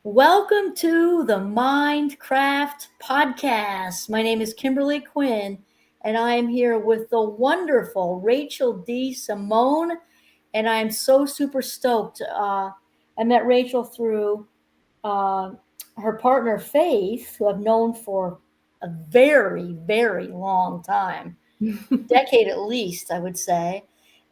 Welcome to the Mindcraft podcast. My name is Kimberly Quinn, and I am here with the wonderful Rachel D. Simone, and I'm so super stoked. I met Rachel through uh, her partner Faith, who I've known for a very, very long time, decade at least, I would say.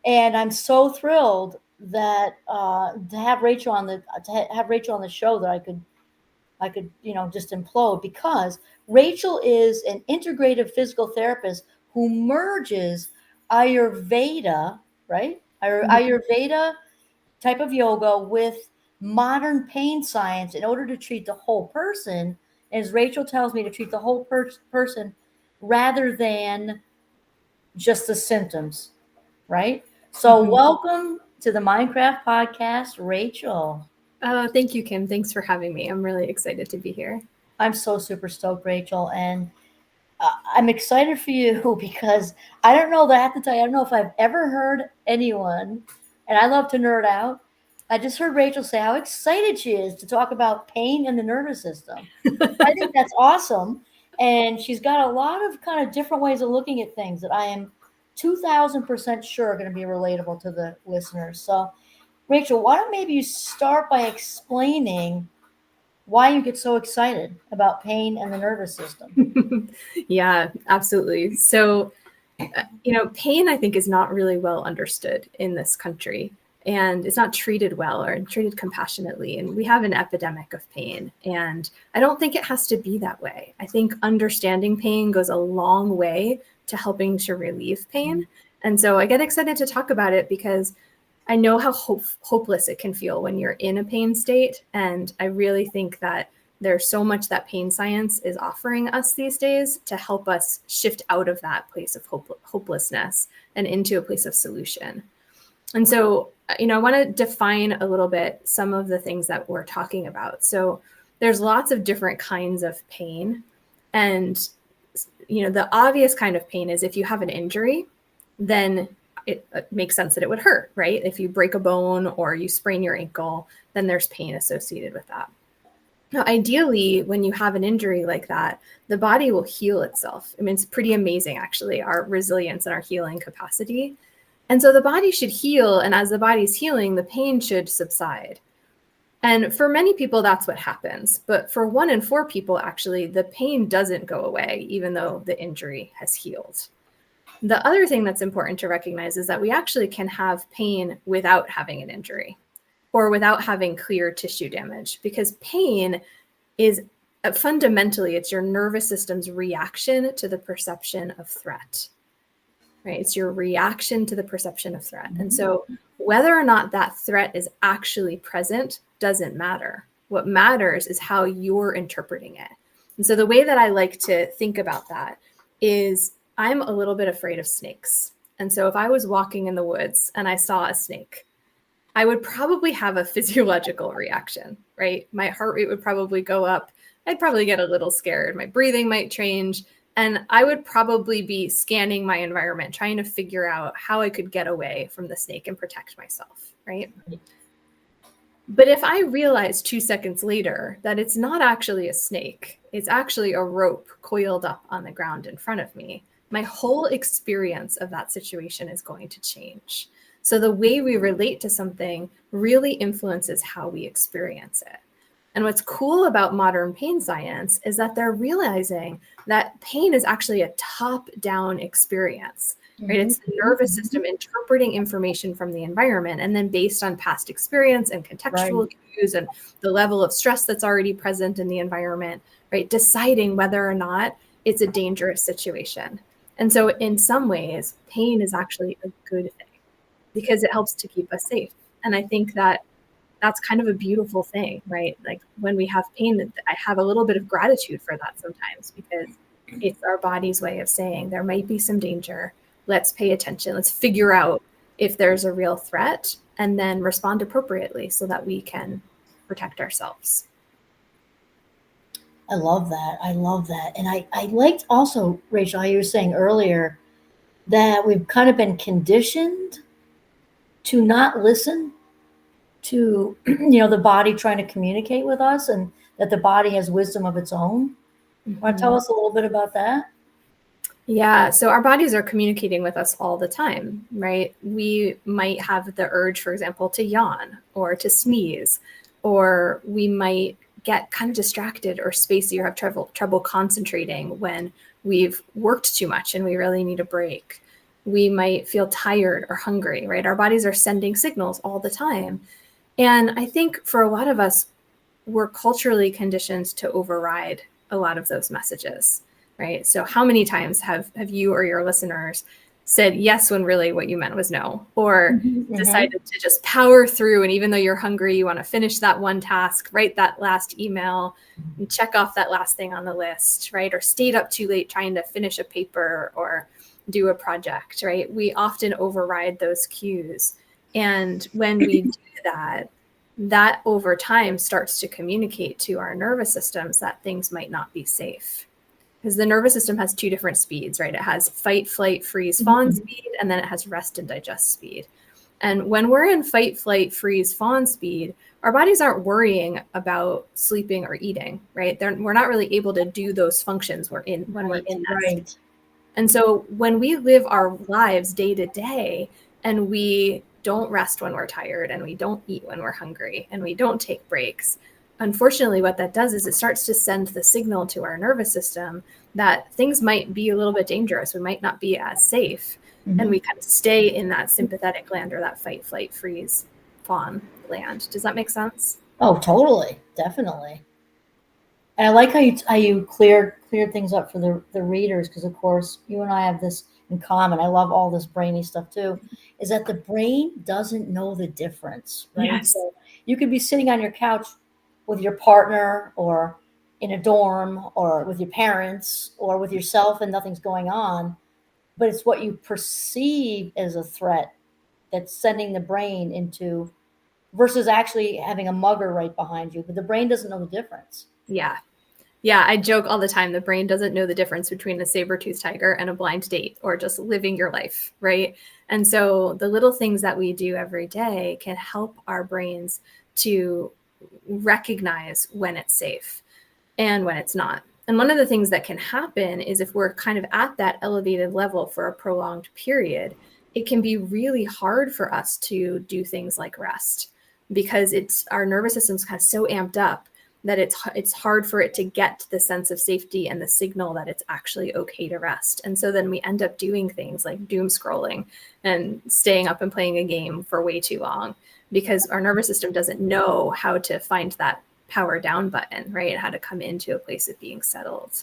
And I'm so thrilled that to have Rachel on the show that I could, just implode because Rachel is an integrative physical therapist who merges Ayurveda, right? Ayurveda type of yoga with modern pain science in order to treat the whole person. As Rachel tells me, to treat the whole person rather than just the symptoms, right? So, Mhm. welcome to the Minecraft podcast, Rachel. Oh, thank you, Kim. Thanks for having me. I'm really excited to be here. I'm so super stoked, Rachel, and I'm excited for you because I don't know that I have to tell you, I don't know if I've ever heard anyone, and I love to nerd out. I just heard Rachel say how excited she is to talk about pain in the nervous system. I think that's awesome. And she's got a lot of kind of different ways of looking at things that I am 2000% sure are going to be relatable to the listeners. So, Rachel, why don't maybe you start by explaining why you get so excited about pain and the nervous system? Yeah, absolutely. So, pain, I think, is not really well understood in this country, and it's not treated well or treated compassionately. And we have an epidemic of pain. And I don't think it has to be that way. I think understanding pain goes a long way to helping to relieve pain. And so I get excited to talk about it because I know how hopeless it can feel when you're in a pain state. And I really think that there's so much that pain science is offering us these days to help us shift out of that place of hopelessness and into a place of solution. And so, I want to define a little bit some of the things that we're talking about. So there's lots of different kinds of pain. And, the obvious kind of pain is if you have an injury, then it makes sense that it would hurt, right? If you break a bone or you sprain your ankle, then there's pain associated with that. Now, ideally, when you have an injury like that, the body will heal itself. I mean, it's pretty amazing, actually, our resilience and our healing capacity. And so the body should heal. And as the body's healing, the pain should subside. And for many people, that's what happens. But for 1 in 4 people, actually, the pain doesn't go away, even though the injury has healed. The other thing that's important to recognize is that we actually can have pain without having an injury or without having clear tissue damage, because pain is fundamentally, it's your nervous system's reaction to the perception of threat, right? It's your reaction to the perception of threat. And so whether or not that threat is actually present doesn't matter. What matters is how you're interpreting it. And so the way that I like to think about that is I'm a little bit afraid of snakes. And so if I was walking in the woods and I saw a snake, I would probably have a physiological reaction, right? My heart rate would probably go up. I'd probably get a little scared. My breathing might change. And I would probably be scanning my environment, trying to figure out how I could get away from the snake and protect myself, right? But if I realize 2 seconds later that it's not actually a snake, it's actually a rope coiled up on the ground in front of me, my whole experience of that situation is going to change. So the way we relate to something really influences how we experience it. And what's cool about modern pain science is that they're realizing that pain is actually a top-down experience, right? It's the nervous system interpreting information from the environment, and then based on past experience and contextual cues and the level of stress that's already present in the environment, right, deciding whether or not it's a dangerous situation. And so in some ways, pain is actually a good thing because it helps to keep us safe. And I think that that's kind of a beautiful thing, right? Like when we have pain, I have a little bit of gratitude for that sometimes because it's our body's way of saying there might be some danger. Let's pay attention. Let's figure out if there's a real threat and then respond appropriately so that we can protect ourselves. I love that. I love that. And I liked also, Rachel, how you were saying earlier that we've kind of been conditioned to not listen to the body trying to communicate with us, and that the body has wisdom of its own. Want to tell us a little bit about that? Yeah, so our bodies are communicating with us all the time, right? We might have the urge, for example, to yawn or to sneeze, or we might get kind of distracted or spacey or have trouble concentrating when we've worked too much and we really need a break. We might feel tired or hungry, right? Our bodies are sending signals all the time. And I think for a lot of us, we're culturally conditioned to override a lot of those messages, right? So how many times have you or your listeners said yes when really what you meant was no, or decided to just power through, and even though you're hungry, you want to finish that one task, write that last email, and check off that last thing on the list, right? Or stayed up too late trying to finish a paper or do a project, right? We often override those cues. And when we do that, that over time starts to communicate to our nervous systems that things might not be safe. Because the nervous system has two different speeds, right? It has fight, flight, freeze, fawn speed, and then it has rest and digest speed. And when we're in fight, flight, freeze, fawn speed, our bodies aren't worrying about sleeping or eating, right? We're not really able to do those functions when we're in that state. And so when we live our lives day to day and we don't rest when we're tired and we don't eat when we're hungry and we don't take breaks, unfortunately, what that does is it starts to send the signal to our nervous system that things might be a little bit dangerous. We might not be as safe. And we kind of stay in that sympathetic land or that fight, flight, freeze, fawn land. Does that make sense? Oh, totally, definitely. And I like how you cleared things up for the readers, because of course you and I have this in common. I love all this brainy stuff too. Is that the brain doesn't know the difference, right? Yes. So you could be sitting on your couch with your partner, or in a dorm, or with your parents, or with yourself, and nothing's going on, but it's what you perceive as a threat that's sending the brain into, versus actually having a mugger right behind you. But the brain doesn't know the difference. Yeah. Yeah, I joke all the time. The brain doesn't know the difference between a saber-toothed tiger and a blind date or just living your life, right? And so the little things that we do every day can help our brains to recognize when it's safe and when it's not. And one of the things that can happen is if we're kind of at that elevated level for a prolonged period, it can be really hard for us to do things like rest, because it's our nervous system's kind of so amped up that it's hard for it to get the sense of safety and the signal that it's actually okay to rest. And so then we end up doing things like doom scrolling and staying up and playing a game for way too long, because our nervous system doesn't know how to find that power down button, right? How to come into a place of being settled.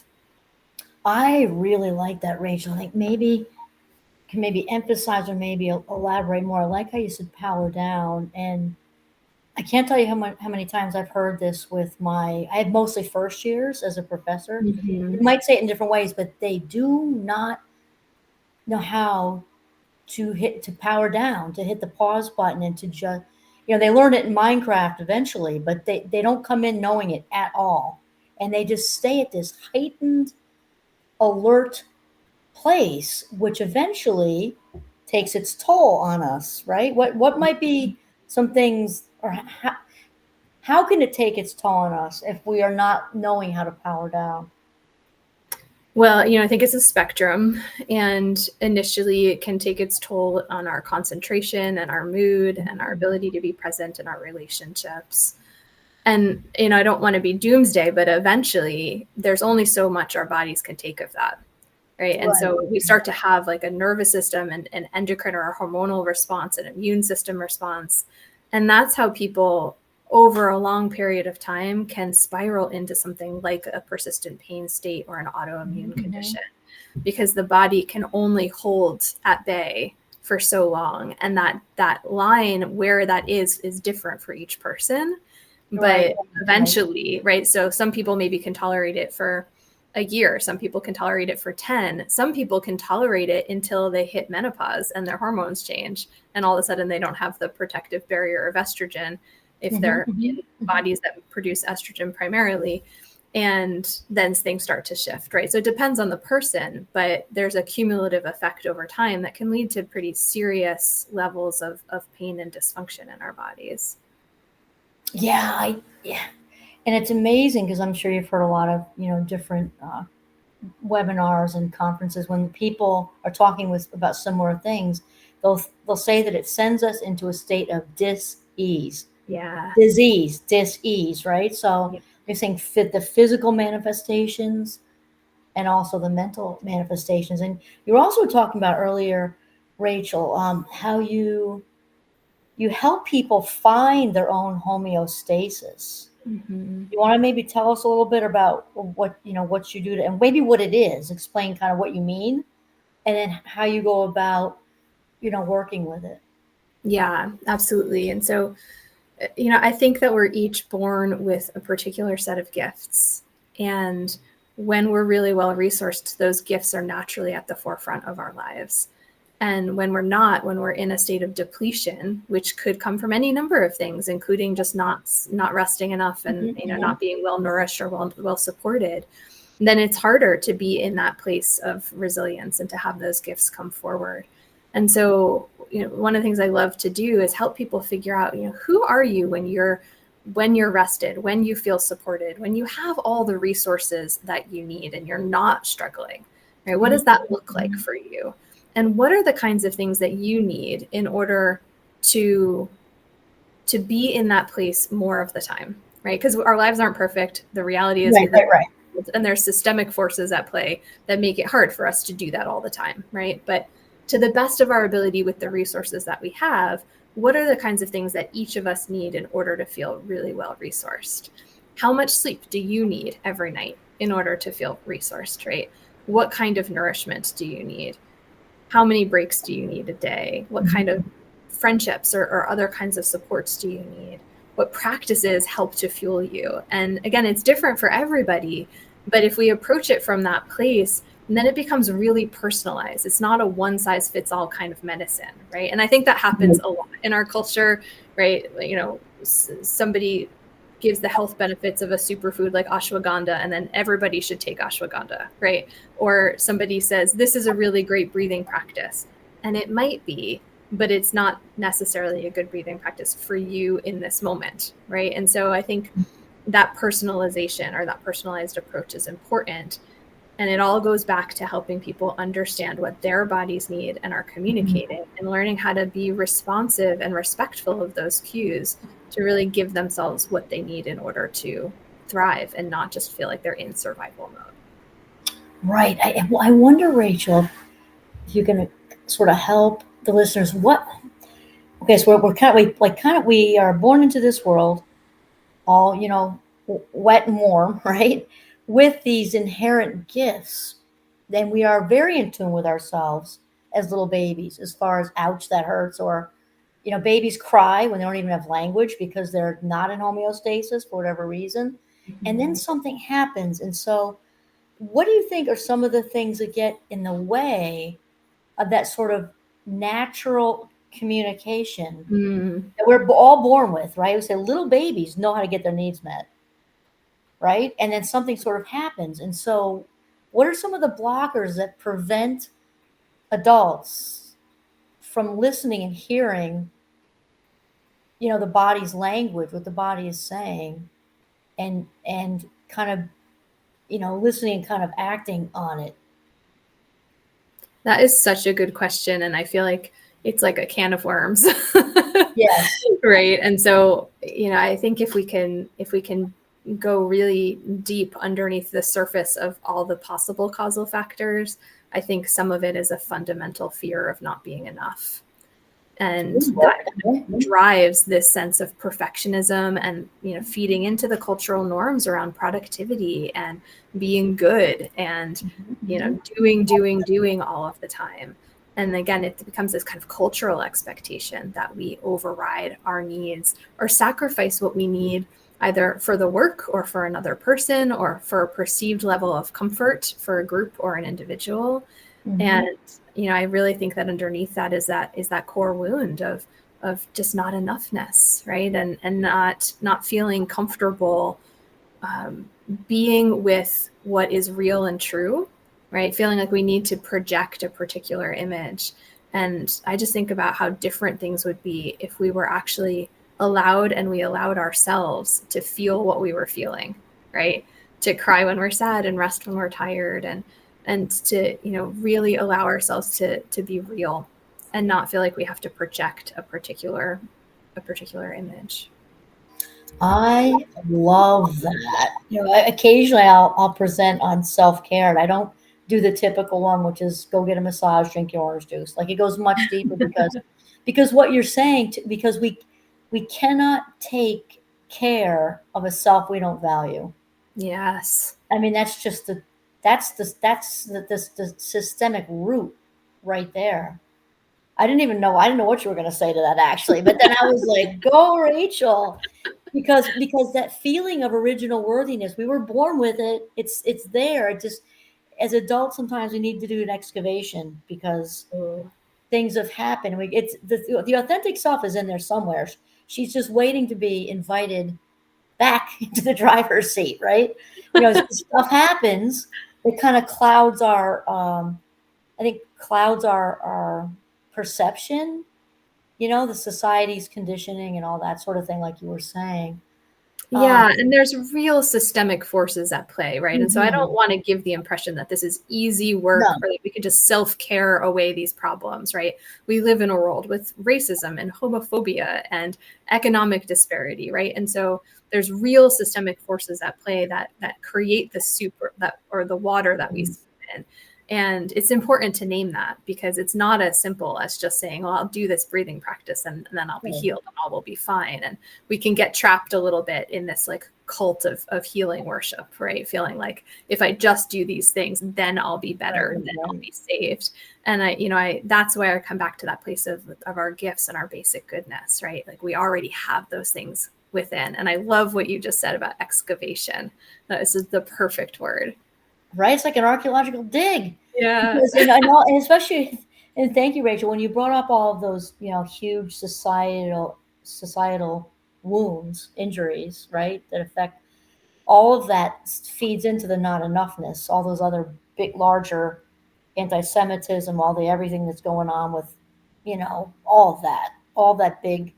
I really like that, Rachel. I think maybe emphasize, or maybe elaborate more. I like how you said power down, and I can't tell you how many times I've heard this with I had mostly first years as a professor. You might say it in different ways, but they do not know how to power down, to hit the pause button, and to just, they learn it in Minecraft eventually, but they don't come in knowing it at all. And they just stay at this heightened, alert place, which eventually takes its toll on us, right? What might be some things, or how can it take its toll on us if we are not knowing how to power down? Well, I think it's a spectrum, and initially it can take its toll on our concentration and our mood and our ability to be present in our relationships. And, I don't want to be doomsday, but eventually there's only so much our bodies can take of that. Right. And so we start to have like a nervous system and an endocrine or a hormonal response, an immune system response. And that's how people over a long period of time can spiral into something like a persistent pain state or an autoimmune condition, because the body can only hold at bay for so long. And that line where that is different for each person. But eventually, right. So some people maybe can tolerate it for a year. Some people can tolerate it for 10. Some people can tolerate it until they hit menopause and their hormones change. And all of a sudden they don't have the protective barrier of estrogen if they're in bodies that produce estrogen primarily. And then things start to shift, right? So it depends on the person, but there's a cumulative effect over time that can lead to pretty serious levels of pain and dysfunction in our bodies. Yeah, and it's amazing because I'm sure you've heard a lot of different webinars and conferences when people are talking with about similar things. They'll say that it sends us into a state of dis-ease, Yeah. dis-ease, right? So Yeah. they're saying fit the physical manifestations and also the mental manifestations. And you were also talking about earlier, Rachel, how you help people find their own homeostasis. Mm-hmm. You want to maybe tell us a little bit about what you do and maybe what it is, explain kind of what you mean, and then how you go about working with it. Yeah, absolutely. And so, I think that we're each born with a particular set of gifts. And when we're really well resourced, those gifts are naturally at the forefront of our lives. And when we're not, when we're in a state of depletion, which could come from any number of things, including just not resting enough and Mm-hmm. not being well nourished or well supported, then it's harder to be in that place of resilience and to have those gifts come forward. And so, one of the things I love to do is help people figure out, who are you when you're rested, when you feel supported, when you have all the resources that you need and you're not struggling, right? What does that look like Mm-hmm. for you? And what are the kinds of things that you need in order to be in that place more of the time, right? Because our lives aren't perfect. The reality is Right, we live, right, right. and there's systemic forces at play that make it hard for us to do that all the time, right? But to the best of our ability with the resources that we have, what are the kinds of things that each of us need in order to feel really well resourced? How much sleep do you need every night in order to feel resourced, right? What kind of nourishment do you need? How many breaks do you need a day? What kind of Mm-hmm. friendships or other kinds of supports do you need? What practices help to fuel you? And again, it's different for everybody. But if we approach it from that place, then it becomes really personalized. It's not a one size fits all kind of medicine, right? And I think that happens a lot in our culture, right? Somebody gives the health benefits of a superfood like ashwagandha, and then everybody should take ashwagandha, right? Or somebody says, this is a really great breathing practice. And it might be, but it's not necessarily a good breathing practice for you in this moment, right? And so I think that personalization or that personalized approach is important. And it all goes back to helping people understand what their bodies need and are communicating and learning how to be responsive and respectful of those cues to really give themselves what they need in order to thrive and not just feel like they're in survival mode. Right. I wonder, Rachel, if you can sort of help the listeners. Okay, so we're we are born into this world all wet and warm, right? With these inherent gifts, then we are very in tune with ourselves as little babies, as far as ouch that hurts, or babies cry when they don't even have language because they're not in homeostasis for whatever reason, and then Mm-hmm. something happens. And so, what do you think are some of the things that get in the way of that sort of natural communication Mm. that we're all born with, right? We say little babies know how to get their needs met, right? And then something sort of happens. And so, what are some of the blockers that prevent adults from listening and hearing, the body's language, what the body is saying, and kind of, listening and kind of acting on it? That is such a good question. And I feel like it's like a can of worms. Yes. Right. And so, I think if we can go really deep underneath the surface of all the possible causal factors, I think some of it is a fundamental fear of not being enough. And that drives this sense of perfectionism and feeding into the cultural norms around productivity and being good and doing all of the time. And again, it becomes this kind of cultural expectation that we override our needs or sacrifice what we need either for the work or for another person or for a perceived level of comfort for a group or an individual. Mm-hmm. And I really think that underneath that is that core wound of just not enoughness, right? And not feeling comfortable being with what is real and true, right? Feeling like we need to project a particular image. And I just think about how different things would be if we were actually allowed ourselves to feel what we were feeling, right? To cry when we're sad and rest when we're tired, and to, you know, really allow ourselves to be real and not feel like we have to project a particular image. I love that. You know, occasionally I'll present on self-care, and I don't do the typical one, which is go get a massage, drink your orange juice. Like, it goes much deeper because what you're saying, because we cannot take care of a self we don't value. Yes. I mean, that's just the systemic root right there. I didn't know what you were going to say to that, actually, but then I was like, go Rachel, because that feeling of original worthiness, we were born with it. It's there. It just, as adults, sometimes we need to do an excavation because Oh. things have happened. It's the authentic self is in there somewhere. She's just waiting to be invited back into the driver's seat, right? You know, stuff happens that kind of clouds our, I think clouds our perception, you know, the society's conditioning and all that sort of thing, like you were saying. Yeah, and there's real systemic forces at play, right? And so I don't Mhm. want to give the impression that this is easy work No, or that we can just self-care away these problems, right? We live in a world with racism and homophobia and economic disparity, right? And so there's real systemic forces at play that create the soup or the water that we Mhm. swim in. And it's important to name that because it's not as simple as just saying, well, I'll do this breathing practice and then I'll be Right. healed and all will be fine. And we can get trapped a little bit in this like cult of healing worship, right? Feeling like if I just do these things, then I'll be better, Right, then I'll right. be saved. And I that's why I come back to that place of our gifts and our basic goodness, right? Like we already have those things within. And I love what you just said about excavation. This is the perfect word. Right? It's like an archaeological dig. Yeah. Because, and I know, and especially, and thank you, Rachel, when you brought up all of those, you know, huge societal wounds, injuries, right, that affect, all of that feeds into the not enoughness, all those other big, larger anti-Semitism, all the everything that's going on with, you know, all that big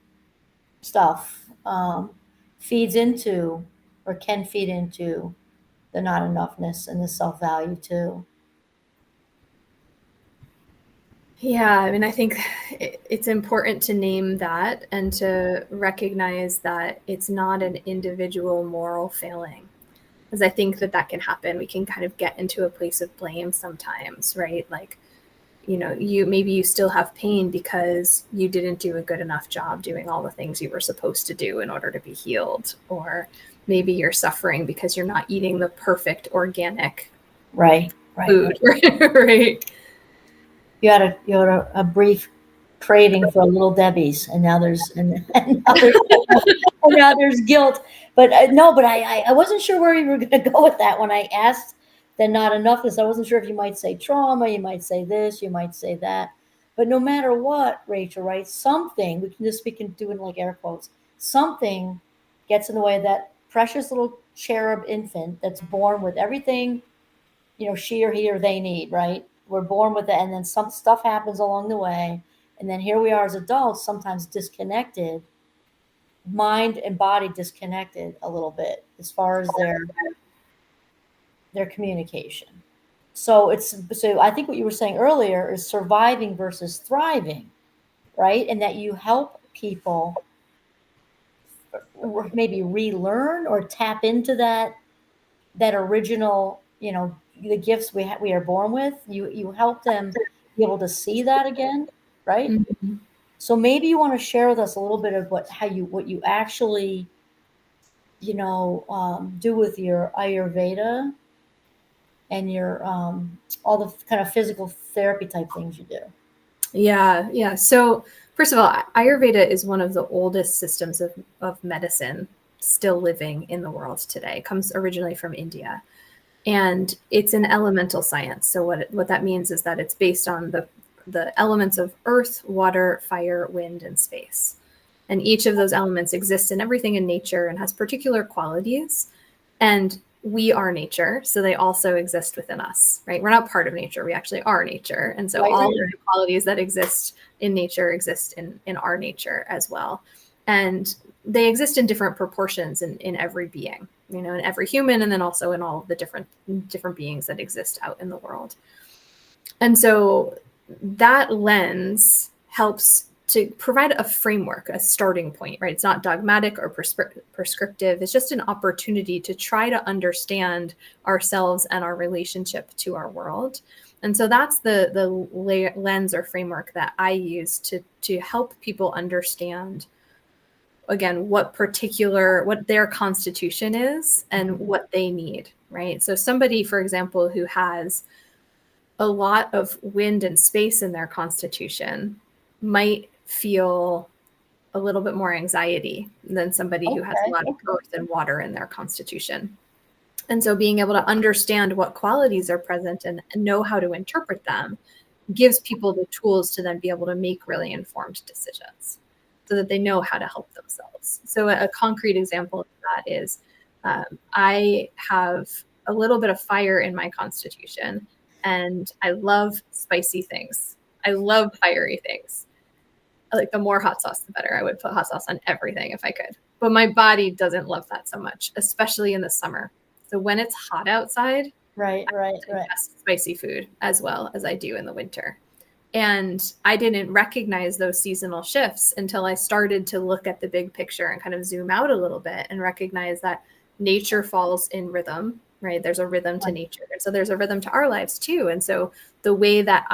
stuff, feeds into, or can feed into, the not enoughness and the self value too. Yeah, I mean, I think it's important to name that and to recognize that it's not an individual moral failing. Because I think that can happen. We can kind of get into a place of blame sometimes, right? Like, you know, you still have pain because you didn't do a good enough job doing all the things you were supposed to do in order to be healed. Or maybe you're suffering because you're not eating the perfect organic Right, right, food, right. right? You had a brief craving for a little Debbie's, and now there's and now there's and now there's guilt. But no, but I wasn't sure where you were going to go with that when I asked the not enoughness. I wasn't sure if you might say trauma, you might say this, you might say that. But no matter what, Rachel, right? Something we can do it like air quotes. Something gets in the way of that precious little cherub infant that's born with everything, you know, she or he or they need, right? We're born with it, and then some stuff happens along the way, and then here we are as adults, sometimes disconnected, mind and body disconnected a little bit as far as their communication. So I think what you were saying earlier is surviving versus thriving, right? And that you help people maybe relearn or tap into that original, you know, the gifts we are born with. You help them be able to see that again, right? Mhm. So maybe you want to share with us a little bit of what you actually, you know, do with your Ayurveda and your all the kind of physical therapy type things you do. Yeah, yeah. So first of all, Ayurveda is one of the oldest systems of medicine still living in the world today. It comes originally from India. And it's an elemental science. So what that means is that it's based on the elements of earth, water, fire, wind, and space. And each of those elements exists in everything in nature and has particular qualities. And we are nature, so they also exist within us, right? We're not part of nature, we actually are nature. And so Right, all right, of right. the qualities that exist in nature exist in our nature as well. And they exist in different proportions in every being, in every human, and then also in all of the different beings that exist out in the world. And so that lens helps to provide a framework, a starting point, right? It's not dogmatic or prescriptive. It's just an opportunity to try to understand ourselves and our relationship to our world. And so that's the lens or framework that I use to help people understand, again, what their constitution is and what they need, right? So somebody, for example, who has a lot of wind and space in their constitution might feel a little bit more anxiety than somebody who has a lot of earth and water in their constitution. And so being able to understand what qualities are present and know how to interpret them gives people the tools to then be able to make really informed decisions so that they know how to help themselves. So a concrete example of that is I have a little bit of fire in my constitution, and I love spicy things. I love fiery things. Like the more hot sauce, the better. I would put hot sauce on everything if I could. But my body doesn't love that so much, especially in the summer. So when it's hot outside, right. Spicy food as well as I do in the winter. And I didn't recognize those seasonal shifts until I started to look at the big picture and kind of zoom out a little bit and recognize that nature falls in rhythm, right? There's a rhythm to nature. And so there's a rhythm to our lives too. And so the way that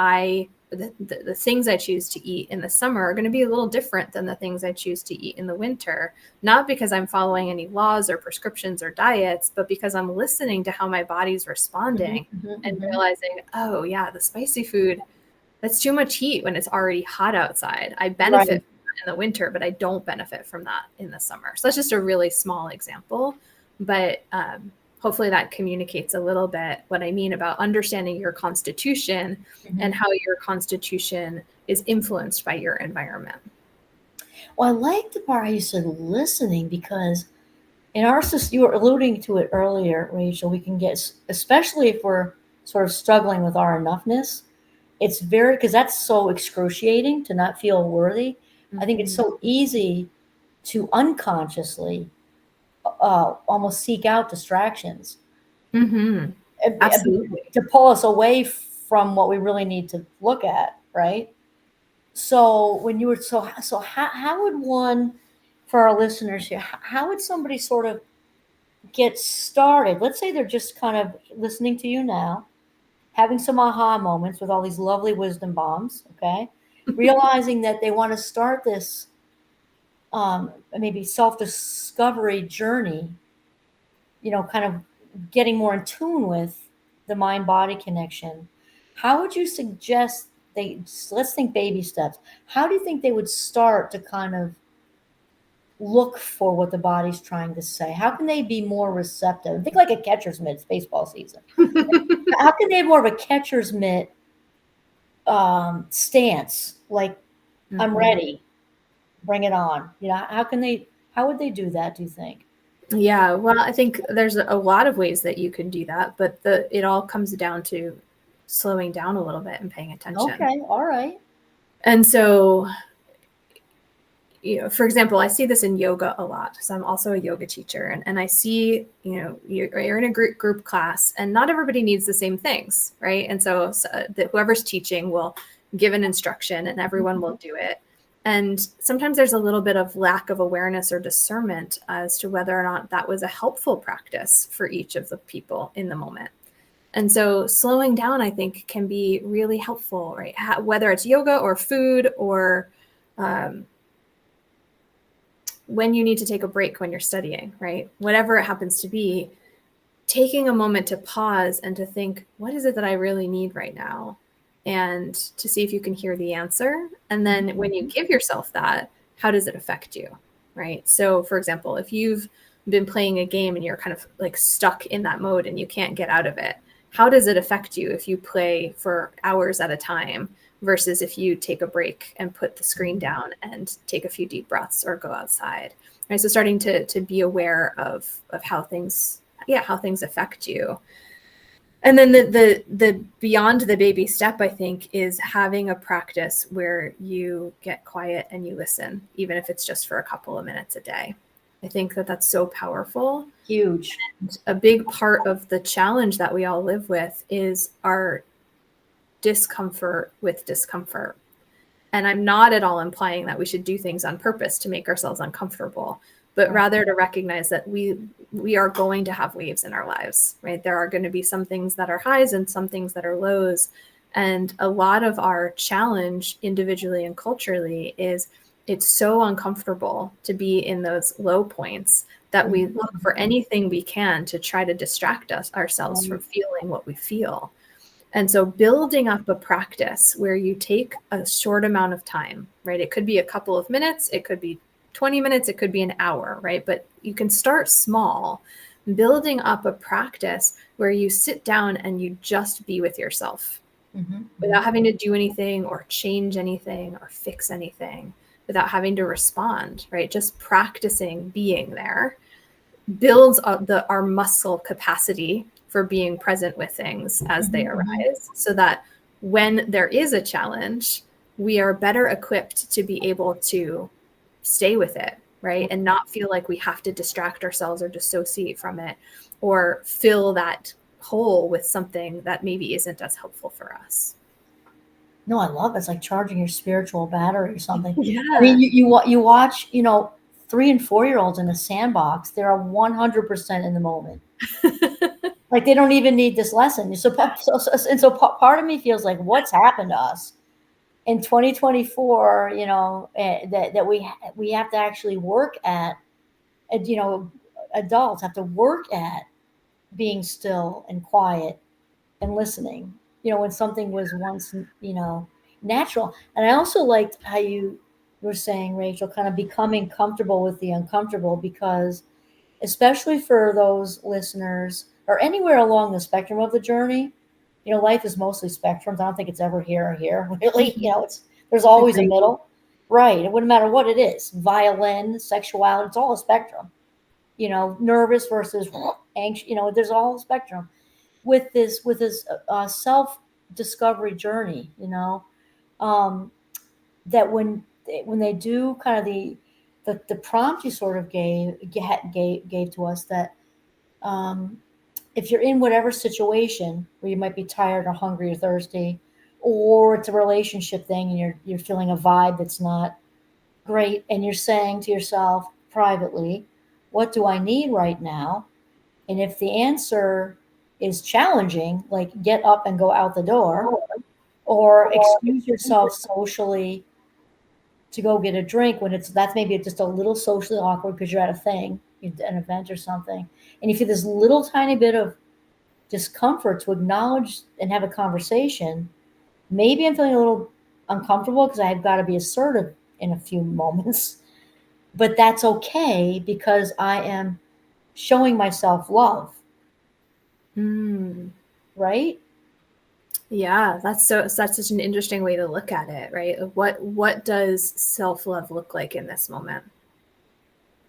the things I choose to eat in the summer are going to be a little different than the things I choose to eat in the winter, not because I'm following any laws or prescriptions or diets, but because I'm listening to how my body's responding and realizing, oh yeah, the spicy food, that's too much heat when it's already hot outside. I benefit from that in the winter, but I don't benefit from that in the summer. So that's just a really small example, but hopefully that communicates a little bit what I mean about understanding your constitution and how your constitution is influenced by your environment. Well, I like the part you said listening, because in our system, you were alluding to it earlier, Rachel, we can get, especially if we're sort of struggling with our enoughness, it's very, because that's so excruciating to not feel worthy. I think it's so easy to unconsciously almost seek out distractions. Absolutely. To pull us away from what we really need to look at, right? So when you were so how would one, for our listeners here, how would somebody sort of get started? Let's say they're just kind of listening to you now, having some aha moments with all these lovely wisdom bombs, okay? Realizing that they want to start this maybe self-discovery journey, kind of getting more in tune with the mind-body connection. How would you suggest let's think baby steps. How do you think they would start to kind of look for what the body's trying to say? How can they be more receptive? Think like a catcher's mitt. It's baseball season. How can they have more of a catcher's mitt stance? Like, I'm ready. Bring it on. How would they do that, do you think? Yeah, well, I think there's a lot of ways that you can do that, but it all comes down to slowing down a little bit and paying attention. Okay, all right. And so, for example, I see this in yoga a lot. So I'm also a yoga teacher, and I see, you're in a group class, and not everybody needs the same things, right? And so whoever's teaching will give an instruction, and everyone will do it. And sometimes there's a little bit of lack of awareness or discernment as to whether or not that was a helpful practice for each of the people in the moment. And so slowing down, I think, can be really helpful, right? Whether it's yoga or food or when you need to take a break when you're studying, right? Whatever it happens to be, taking a moment to pause and to think, what is it that I really need right now? And to see if you can hear the answer. And then when you give yourself that, how does it affect you, right? So for example, if you've been playing a game and you're kind of like stuck in that mode and you can't get out of it, how does it affect you if you play for hours at a time versus if you take a break and put the screen down and take a few deep breaths or go outside, right? So starting to be aware of how things affect you. And then the beyond the baby step, I think, is having a practice where you get quiet and you listen, even if it's just for a couple of minutes a day. I think that that's so powerful. Huge. And a big part of the challenge that we all live with is our discomfort with discomfort. And I'm not at all implying that we should do things on purpose to make ourselves uncomfortable, but rather to recognize that we are going to have waves in our lives, right? There are going to be some things that are highs and some things that are lows. And a lot of our challenge individually and culturally is it's so uncomfortable to be in those low points that we look for anything we can to try to distract ourselves from feeling what we feel. And so building up a practice where you take a short amount of time, right? It could be a couple of minutes, it could be 20 minutes, it could be an hour, right? But you can start small, building up a practice where you sit down and you just be with yourself without having to do anything or change anything or fix anything, without having to respond, right? Just practicing being there builds our muscle capacity for being present with things as they arise, so that when there is a challenge, we are better equipped to be able to stay with it, right? And not feel like we have to distract ourselves or dissociate from it or fill that hole with something that maybe isn't as helpful for us. No, I love it. It's like charging your spiritual battery or something. Yeah. I mean, you watch, 3 and 4-year-olds in a sandbox. They're 100% in the moment. Like they don't even need this lesson. So part of me feels like what's happened to us in 2024. That we have to actually work at. Adults have to work at being still and quiet and listening. When something was once natural. And I also liked how you were saying, Rachel, kind of becoming comfortable with the uncomfortable, because especially for those listeners or anywhere along the spectrum of the journey, life is mostly spectrums. I don't think it's ever here or here. Really, there's always a middle, right? It wouldn't matter what it is. Violin, sexuality, it's all a spectrum. Nervous versus anxious. There's all a spectrum with this self discovery journey. That when they do kind of the prompt you sort of gave to us, that if you're in whatever situation where you might be tired or hungry or thirsty, or it's a relationship thing and you're feeling a vibe that's not great, and you're saying to yourself privately, what do I need right now? And if the answer is challenging, like get up and go out the door, or excuse yourself socially to go get a drink when that's maybe just a little socially awkward because you're at a thing, an event or something, and you feel this little tiny bit of discomfort, to acknowledge and have a conversation. Maybe I'm feeling a little uncomfortable because I've got to be assertive in a few moments, but that's okay because I am showing myself love. Right? Yeah, that's such an interesting way to look at it, right? What does self-love look like in this moment?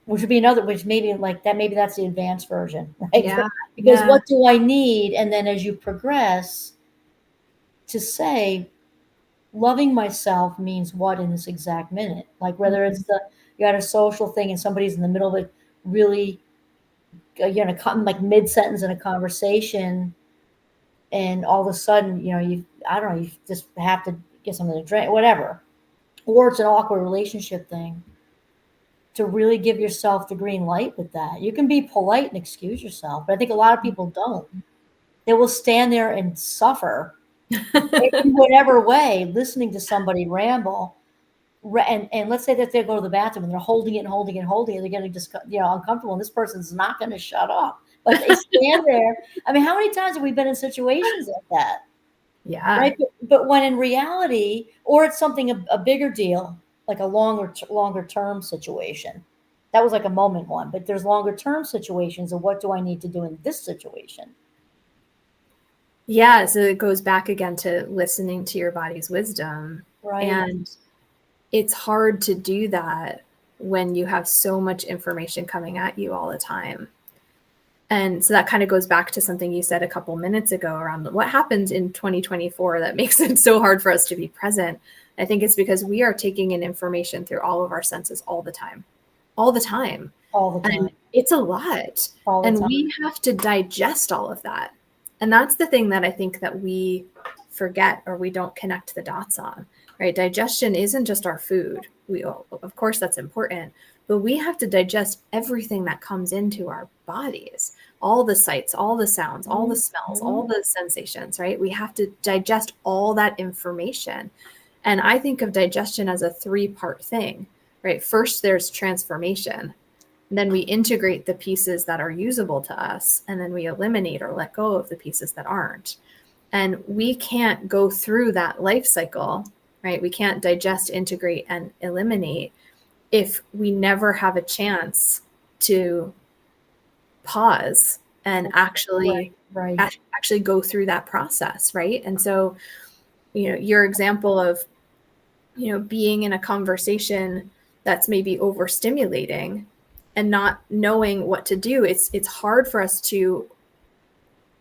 Which would be another, which maybe like that, maybe that's the advanced version, right? Yeah. Because what do I need? And then as you progress to say, loving myself means what in this exact minute? Like whether it's you had a social thing and somebody's in the middle of it, really, like mid-sentence in a conversation, and all of a sudden, I don't know, you just have to get something to drink, whatever. Or it's an awkward relationship thing. To really give yourself the green light with that. You can be polite and excuse yourself, but I think a lot of people don't. They will stand there and suffer in whatever way, listening to somebody ramble. And let's say that they go to the bathroom and they're holding it and holding it and holding it. They're getting just uncomfortable, and this person's not going to shut up. But they stand there. I mean, how many times have we been in situations like that? Yeah. Right. But when in reality, or it's something a bigger deal, like a longer term situation. That was like a moment one, but there's longer term situations of what do I need to do in this situation? Yeah, so it goes back again to listening to your body's wisdom. Right. And it's hard to do that when you have so much information coming at you all the time. And so that kind of goes back to something you said a couple minutes ago around what happens in 2024 that makes it so hard for us to be present. I think it's because we are taking in information through all of our senses all the time. all the time. And it's a lot. All the And time. we have to digest all of that. And that's the thing that I think that we forget or we don't connect the dots on, right? Digestion isn't just our food. Of course, that's important, but we have to digest everything that comes into our bodies, all the sights, all the sounds, all the smells, all the sensations, right? We have to digest all that information. And I think of digestion as a 3-part thing, right? First, there's transformation. Then we integrate the pieces that are usable to us, and then we eliminate or let go of the pieces that aren't. And we can't go through that life cycle, right? We can't digest, integrate, and eliminate if we never have a chance to pause and actually Right. actually go through that process, right? And so, your example of, being in a conversation that's maybe overstimulating and not knowing what to do, it's hard for us to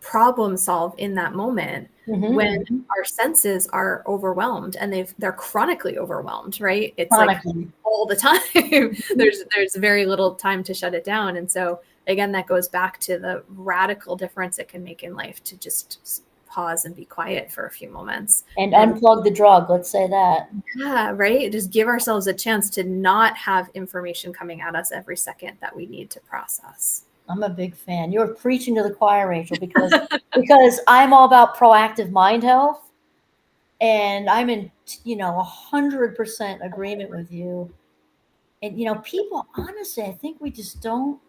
problem solve in that moment when our senses are overwhelmed, and they're chronically overwhelmed, right? It's like Chronically. all the time. There's very little time to shut it down. And so again, that goes back to the radical difference it can make in life to just pause and be quiet for a few moments And unplug the drug, let's say that. yeah, right. Just give ourselves a chance to not have information coming at us every second that we need to process. I'm a big fan. You're preaching to the choir, Rachel, because I'm all about proactive mind health, and I'm in 100% agreement with you. And people, honestly, I think we just don't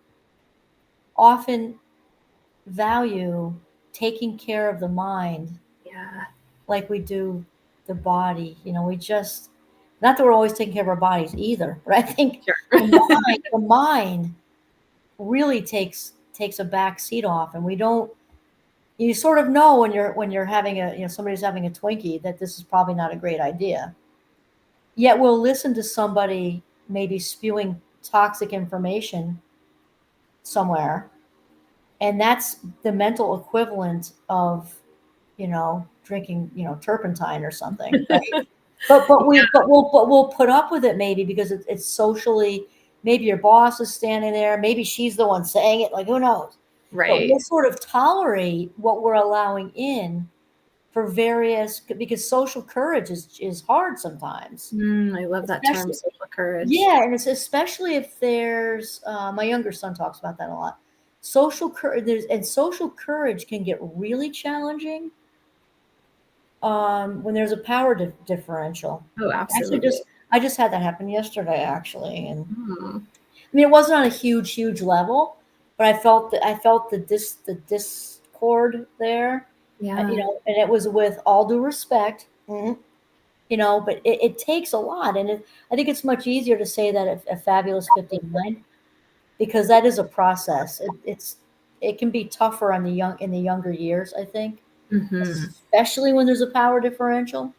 often value taking care of the mind Yeah. like we do the body. We just, not that we're always taking care of our bodies either, but I think Sure. the mind really takes a back seat off, and we don't. You sort of know when you're having somebody's having a Twinkie that this is probably not a great idea. Yet we'll listen to somebody maybe spewing toxic information somewhere, and that's the mental equivalent of drinking turpentine or something, right? But we'll put up with it maybe because it's socially. Maybe your boss is standing there. Maybe she's the one saying it. Like, who knows? But Right. we'll sort of tolerate what we're allowing in for various, because social courage is hard sometimes, I love that term, especially. social courage. Yeah, and it's especially if there's my younger son talks about that a lot. Social courage, and social courage can get really challenging when there's a power differential. Oh, Actually, absolutely. I just had that happen yesterday, actually, and Hmm. I mean it wasn't on a huge level, but I felt the discord there, Yeah. and it was with all due respect, but it takes a lot, and I think it's much easier to say that a fabulous 59, because that is a process. It can be tougher on the younger years, I think, Hmm. especially when there's a power differential.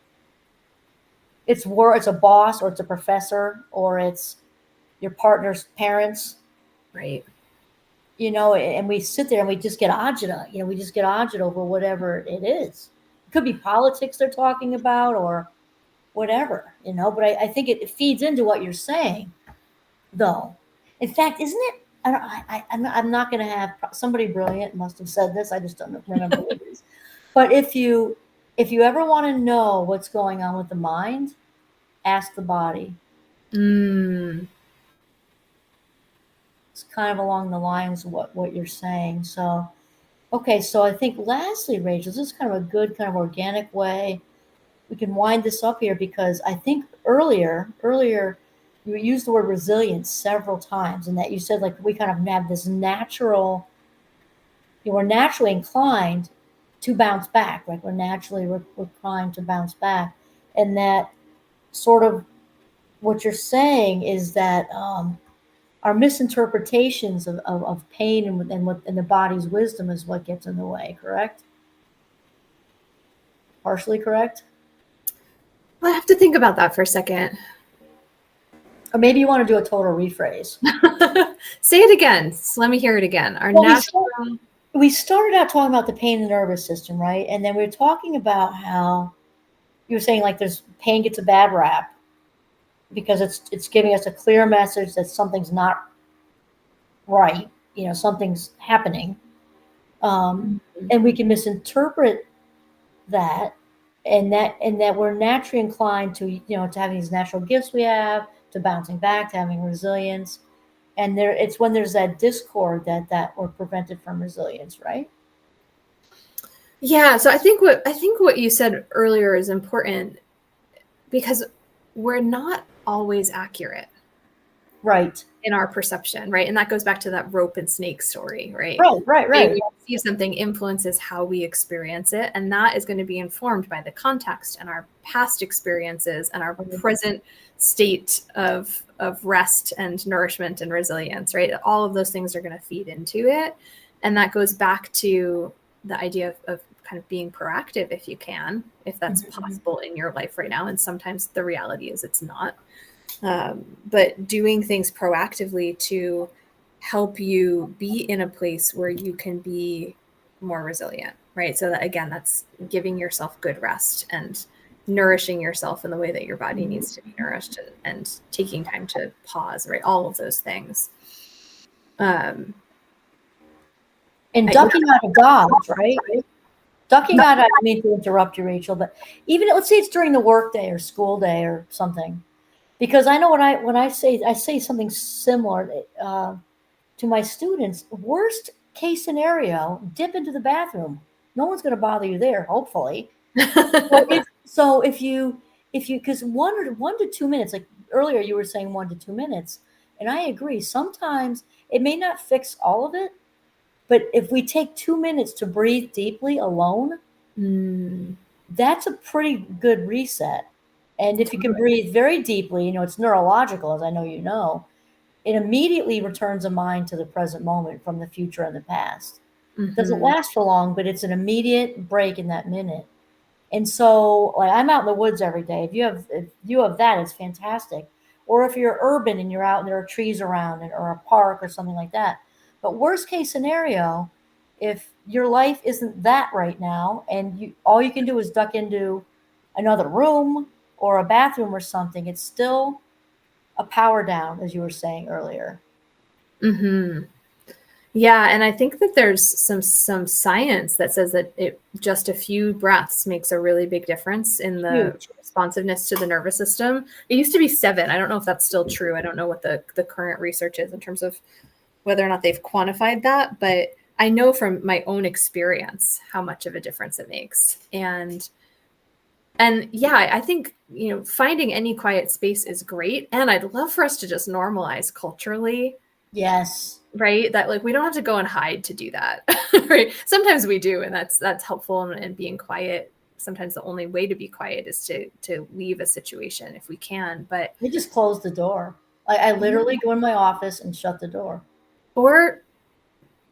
It's a boss, or it's a professor, or it's your partner's parents, Right. and we sit there and we just get agita, we just get agita over whatever it is. It could be politics they're talking about, or whatever, but I think it feeds into what you're saying, though. In fact, isn't it? I don't, I'm not going to have somebody brilliant must have said this. I just don't remember what it is. But if you ever want to know what's going on with the mind, ask the body. Mm. It's kind of along the lines of what you're saying. So, okay, so I think lastly, Rachel, this is kind of a good kind of organic way we can wind this up here, because I think earlier you used the word resilience several times, and that you said, like, we kind of have this natural, we're naturally inclined to bounce back, like we're inclined to bounce back, and that sort of what you're saying is that our misinterpretations of pain and the body's wisdom is what gets in the way. Correct? Partially correct? I have to think about that for a second. Or maybe you want to do a total rephrase. Say it again. Let me hear it again. Our Well, natural. we started out talking about the pain in the nervous system, right? And then we were talking about how you were saying, like, there's pain gets a bad rap because it's giving us a clear message that something's not right, something's happening. Um, Mhm. and we can misinterpret that, and that we're naturally inclined to having these natural gifts we have, to bouncing back, to having resilience. And it's when there's that discord that we're prevented from resilience, right? Yeah, so I think what you said earlier is important because we're not always accurate Right. in our perception, right? And that goes back to that rope and snake story, right? Right, right, The way right. we perceive something influences how we experience it, and that is going to be informed by the context and our past experiences and our present state of rest and nourishment and resilience, right? All of those things are going to feed into it, and that goes back to the idea of kind of being proactive if you can, if that's Mhm. possible in your life right now. And sometimes the reality is it's not. But doing things proactively to help you be in a place where you can be more resilient, right? So that again, that's giving yourself good rest and nourishing yourself in the way that your body needs to be nourished, and taking time to pause, right? All of those things. Um, And yeah. ducking out of dodge, right? Ducking out, I don't mean to interrupt you, Rachel, but even let's say it's during the work day or school day or something, because I know when I say something similar to my students. Worst case scenario, dip into the bathroom. No one's going to bother you there, hopefully. So if you because 1 to 2 minutes, like earlier you were saying 1 to 2 minutes, and I agree. Sometimes it may not fix all of it, but if we take 2 minutes to breathe deeply alone, Mm, that's a pretty good reset. And if you can breathe very deeply, it's neurological, as I know you know, it immediately returns a mind to the present moment from the future and the past. Doesn't mhm, last for long, but it's an immediate break in that minute. And so, like, I'm out in the woods every day. If you have that, it's fantastic. Or if you're urban and you're out and there are trees around, or a park or something like that. But worst case scenario, if your life isn't that right now, and all you can do is duck into another room or a bathroom or something, it's still a power down, as you were saying earlier. mhm. Yeah, and I think that there's some science that says that just a few breaths makes a really big difference in the Huge. responsiveness to the nervous system. It used to be 7. I don't know if that's still true. I don't know what the current research is in terms of whether or not they've quantified that, but I know from my own experience how much of a difference it makes. And yeah, I think, finding any quiet space is great, and I'd love for us to just normalize culturally, Yes. right, that like we don't have to go and hide to do that. Right, sometimes we do, and that's helpful, and being quiet, sometimes the only way to be quiet is to leave a situation if we can. But We just closed the door. I literally go in my office and shut the door. or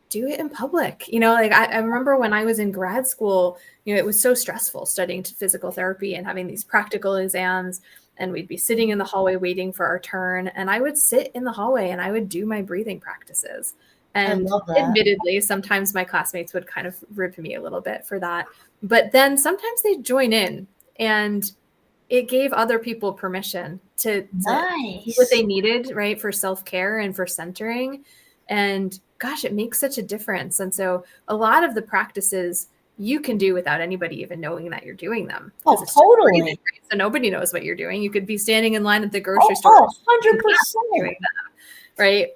do it in public. Like I remember when I was in grad school, it was so stressful studying physical therapy and having these practical exams, and we'd be sitting in the hallway waiting for our turn, and I would sit in the hallway and I would do my breathing practices. I And love that. admittedly, sometimes my classmates would kind of rip me a little bit for that, but then sometimes they'd join in, and it gave other people permission to do what they Nice. needed, right, for self-care and for centering. And gosh, it makes such a difference. And so a lot of the practices you can do without anybody even knowing that you're doing them, because Oh, it's just breathing, totally. right? So nobody knows what you're doing. You could be standing in line at the Oh, grocery store oh, doing 100%. that, right?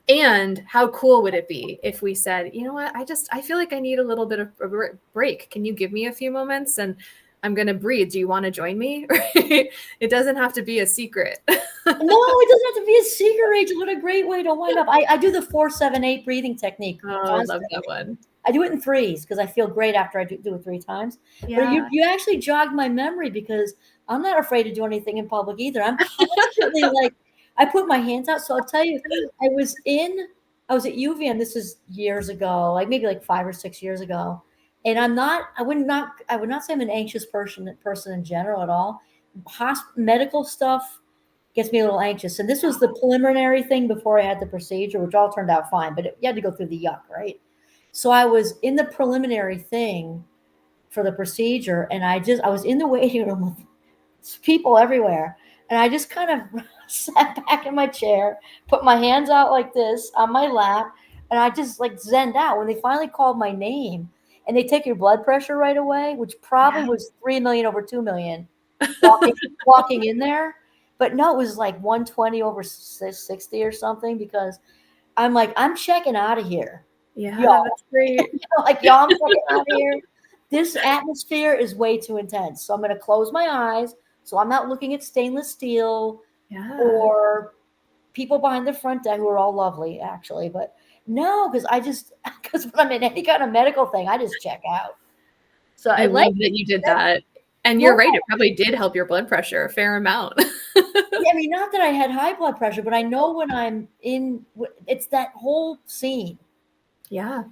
And how cool would it be if we said, you know what, I feel like I need a little bit of a break. Can you give me a few moments? And I'm going to breathe. Do you want to join me? Right? It doesn't have to be a secret. No, it doesn't have to be a secret, Rachel. What a great way to wind up. I do the 4-7-8 breathing technique Oh, I love that constantly. one. I do it in threes because I feel great after I do it 3 times. But you Yeah. you actually jogged my memory, because I'm not afraid to do anything in public either. I'm constantly like, I put my hands out. So I'll tell you, I was at UVM. This is years ago, like maybe like 5 or 6 years ago. And I would not say I'm an anxious person in general at all. Medical stuff gets me a little anxious. And this was the preliminary thing before I had the procedure, which all turned out fine, but you had to go through the yuck, right? So I was in the preliminary thing for the procedure, and I was in the waiting room with people everywhere. And I just kind of sat back in my chair, put my hands out like this on my lap, and I just like zenned out. When they finally called my name, and they take your blood pressure right away, which probably Yeah. was 3 million over 2 million walking in there. But no, it was like 120 over 60 or something, because I'm like, I'm checking out of here. Yeah, Y'all, that's great. like, y'all, I'm checking out of here. This atmosphere is way too intense. So I'm going to close my eyes. So I'm not looking at stainless steel Yeah. or people behind the front desk, who are all lovely, actually. But no, because when I'm in any kind of medical thing, I just check out. So I I like love that you did that. that. And Yeah. you're right, it probably did help your blood pressure a fair amount. Yeah, I mean, not that I had high blood pressure, but I know when I'm in, it's that whole scene. Yeah.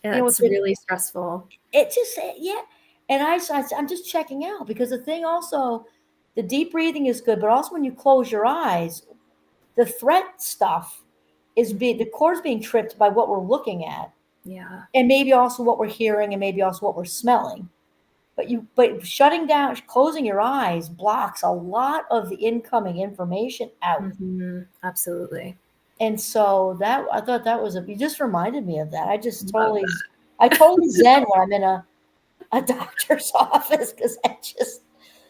You know, It's really stressful. it just, yeah. And I'm just checking out, because the thing also, the deep breathing is good, but also when you close your eyes, the threat stuff the cord's being tripped by what we're looking at, Yeah. and maybe also what we're hearing, and maybe also what we're smelling. But shutting down, closing your eyes blocks a lot of the incoming information out. Absolutely. And so that, I thought that was you just reminded me of that. Love I totally zen when I'm in a doctor's office, because I just,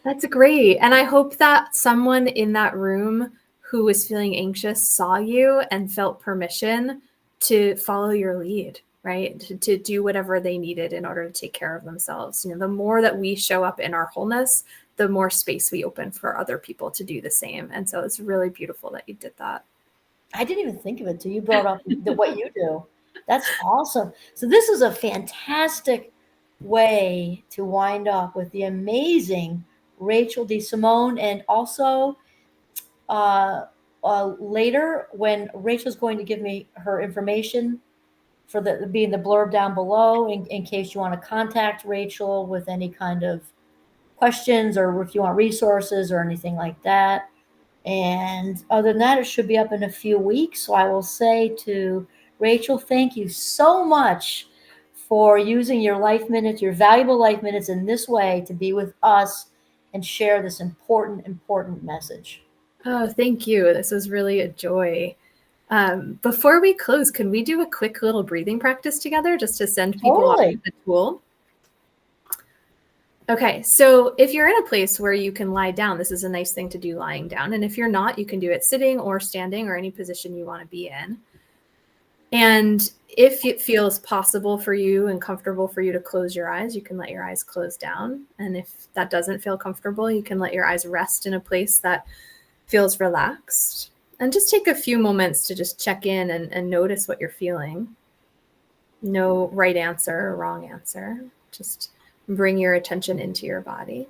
That's great. And I hope that someone in that room who was feeling anxious saw you and felt permission to follow your lead, right? To do whatever they needed in order to take care of themselves. You know, the more that we show up in our wholeness, the more space we open for other people to do the same. And so it's really beautiful that you did that. I didn't even think of it till you brought up what you do. That's awesome. So this is a fantastic way to wind up with the amazing Rachel D. Simone, and also uh, later, when Rachel's going to give me her information for being the blurb down below, in case you want to contact Rachel with any kind of questions, or if you want resources or anything like that. And other than that, it should be up in a few weeks. So I will say to Rachel, thank you so much for using your life minutes, your valuable life minutes, in this way to be with us and share this important, important message. Oh, thank you. This was really a joy. Before we close, can we do a quick little breathing practice together just to send people off Totally. with the tool? Okay, so if you're in a place where you can lie down, this is a nice thing to do lying down. And if you're not, you can do it sitting or standing or any position you want to be in. And if it feels possible for you and comfortable for you to close your eyes, you can let your eyes close down. And if that doesn't feel comfortable, you can let your eyes rest in a place that feels relaxed. And just take a few moments to just check in and notice what you're feeling. No right answer or wrong answer. Just bring your attention into your body.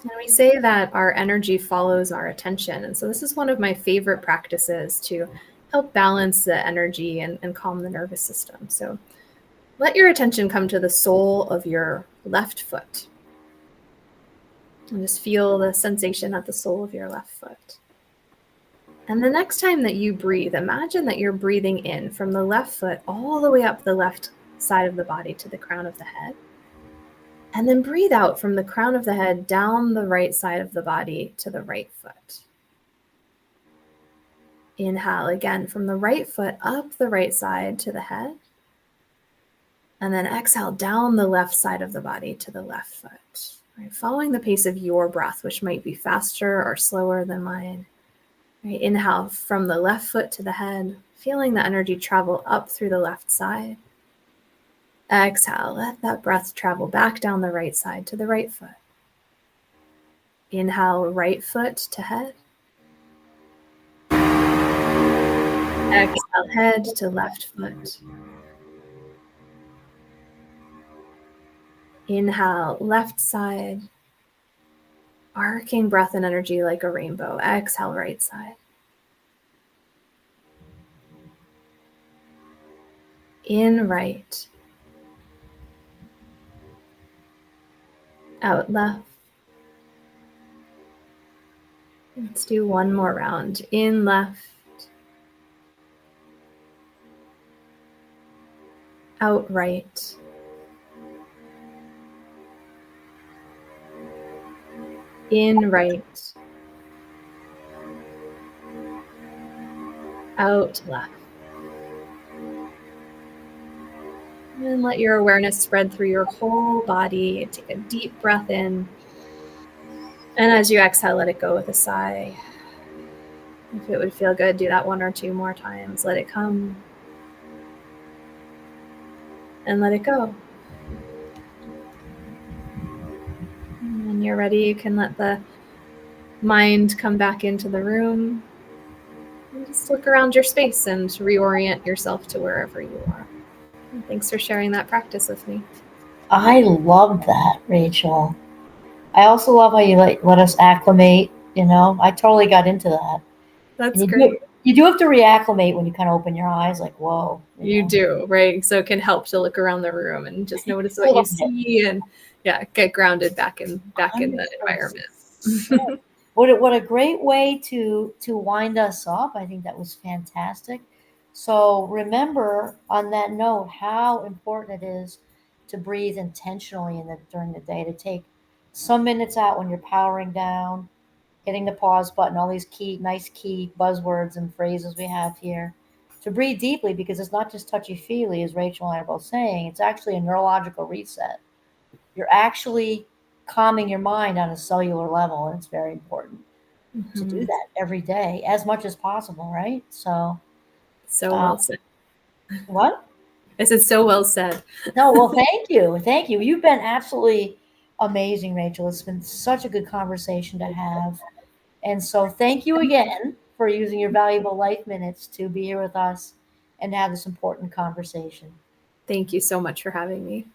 And we say that our energy follows our attention. And so this is one of my favorite practices to help balance the energy and calm the nervous system. So let your attention come to the sole of your left foot. And just feel the sensation at the sole of your left foot. And the next time that you breathe, imagine that you're breathing in from the left foot all the way up the left side of the body to the crown of the head. And then breathe out from the crown of the head down the right side of the body to the right foot. Inhale again from the right foot up the right side to the head. And then exhale down the left side of the body to the left foot. Right, following the pace of your breath, which might be faster or slower than mine. Right, inhale from the left foot to the head, feeling the energy travel up through the left side. Exhale, let that breath travel back down the right side to the right foot. Inhale, right foot to head. Exhale, head to left foot. Inhale, left side. Arcing breath and energy like a rainbow. Exhale, right side. In right. Out left. Let's do one more round. In left. Out right. In right. Out left. And let your awareness spread through your whole body. Take a deep breath in. And as you exhale, let it go with a sigh. If it would feel good, do that 1 or 2 more times. Let it come. And let it go. And when you're ready, you can let the mind come back into the room. And just look around your space and reorient yourself to wherever you are. And thanks for sharing that practice with me. I love that, Rachel. I also love how you let us acclimate. I totally got into that. And That's great. you do have to reacclimate when you kind of open your eyes, like, whoa. You do, right? So it can help to look around the room and just notice what you see and get grounded back in the environment. What a great way to wind us up. I think that was fantastic. So remember on that note how important it is to breathe intentionally during the day, to take some minutes out when you're powering down, hitting the pause button, all these nice key buzzwords and phrases we have here. To breathe deeply, because it's not just touchy feely, as Rachel and I are both saying, it's actually a neurological reset. You're actually calming your mind on a cellular level, and it's very important to do that every day as much as possible, right? So well said. What? I said so well said. No, well, thank you. Thank you. You've been absolutely amazing, Rachel. It's been such a good conversation to have. And so thank you again for using your valuable life minutes to be here with us and have this important conversation. Thank you so much for having me.